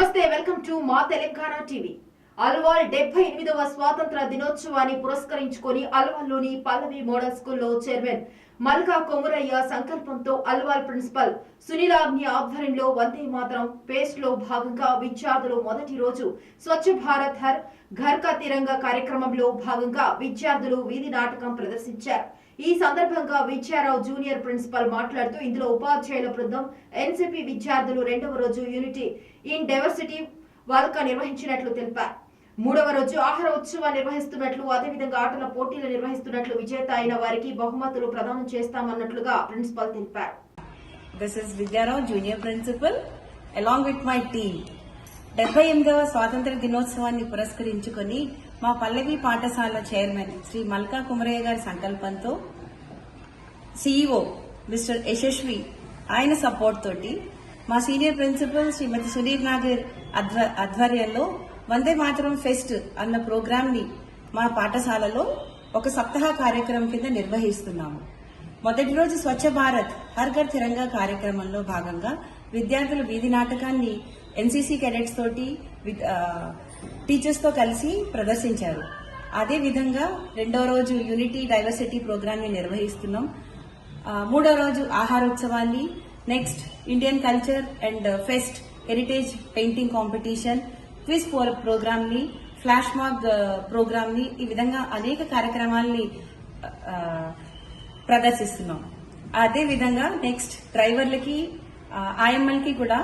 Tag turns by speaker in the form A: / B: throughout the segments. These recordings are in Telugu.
A: నమస్తే, వెల్కమ్ టు మా తెలంగాణ టీవీ. అల్వాల్ 78వ స్వాతంత్ర దినోత్సవాన్ని పురస్కరించుకొని అల్వాల్లోని పల్లవి మోడల్ స్కూల్లో చైర్మన్ మల్కా కొమురయ్య సంకల్పంతో అల్వాల్ ప్రిన్సిపల్ సునీలాగ్ని ఆధ్వర్యంలో వందే మాతరం పేస్ట్ లో భాగంగా విద్యార్థులు మొదటి రోజు స్వచ్ఛ భారత్ హర్ ఘర్ కా తిరంగా కార్యక్రమంలో భాగంగా విద్యార్థులు వీధి నాటకం ప్రదర్శించారు. ఈ సందర్భంగా విద్యారావు జూనియర్ ప్రిన్సిపల్ మాట్లాడుతూ ఇందులో ఉపాధ్యాయుల బృందం ఎన్సీపీ విద్యార్థులు రెండవ రోజు యూనిటీ ఇన్ డైవర్సిటీ వాల్కా నిర్వహించినట్లు తెలిపారు. మూడవ రోజు ఆహార ఉత్సవాన్ని నిర్వహిస్తున్నట్లు, అదేవిధంగా ఆటల పోటీలు నిర్వహిస్తున్నట్లు, విజేత అయిన వారికి బహుమతులు ప్రదానం చేస్తామన్నట్లుగా ప్రిన్సిపల్ తెలిపారు.
B: This is Vidyarao, Junior Principal, along with my team. 78వ స్వాతంత్ర దినోత్సవాన్ని పురస్కరించుకొని మా పల్లవి పాఠశాల చైర్మన్ శ్రీ మల్కా కుమరయ్య గారి సంకల్పంతో సిఇఓ మిస్టర్ యశస్వి ఆయన సపోర్ట్ తోటి మా సీనియర్ ప్రిన్సిపల్ శ్రీమతి సునీల్ నాగర్ ఆధ్వర్యంలో వందే మాతరం ఫెస్ట్ అన్న ప్రోగ్రామ్ ని మా పాఠశాలలో ఒక సప్తాహ కార్యక్రమం కింద నిర్వహిస్తున్నాము. మొదటి రోజు స్వచ్ఛ భారత్ హర్ ఘర్ తిరంగా కార్యక్రమంలో భాగంగా విద్యార్థులు వీధి నాటకాన్ని ఎన్సీసీ కెడెట్స్ తోటి టీచర్స్ తో కలిసి ప్రదర్శించారు. అదే విధంగా రెండో రోజు యూనిటీ డైవర్సిటీ ప్రోగ్రామ్ ని నిర్వహిస్తున్నాం. మూడో రోజు ఆహారోత్సవాన్ని, next Indian culture and fest, heritage painting competition, quiz program ని, ఫ్లాష్ మాబ్ ప్రోగ్రామ్ ని, ఈ విధంగా అనేక కార్యక్రమాల్ని ప్రదర్శిస్తున్నాం. అదే విధంగా నెక్స్ట్ డ్రైవర్లకి, ఆయమ్మలకి కూడా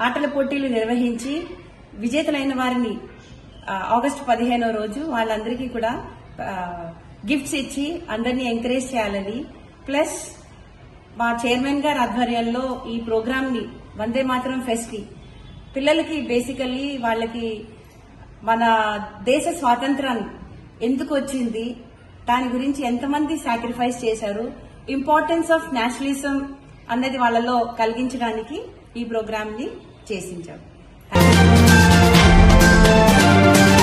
B: ఆటల పోటీలు నిర్వహించి విజేతలైన వారిని ఆగస్టు 15వ రోజు వాళ్ళందరికీ కూడా గిఫ్ట్స్ ఇచ్చి అందరినీ ఎంకరేజ్ చేయాలని, ప్లస్ మా చైర్మన్ గారి ఆధ్వర్యంలో ఈ ప్రోగ్రామ్ ని వందే మాతరం ఫెస్ట్ ని పిల్లలకి బేసికల్లీ వాళ్ళకి మన దేశ స్వాతంత్రం ఎందుకు వచ్చింది, దాని గురించి ఎంతమంది సాక్రిఫైస్ చేశారు, ఇంపార్టెన్స్ ఆఫ్ నేషనలిజం అన్నది వాళ్ళలో కలిగించడానికి ఈ ప్రోగ్రామ్ ని చేసించాం.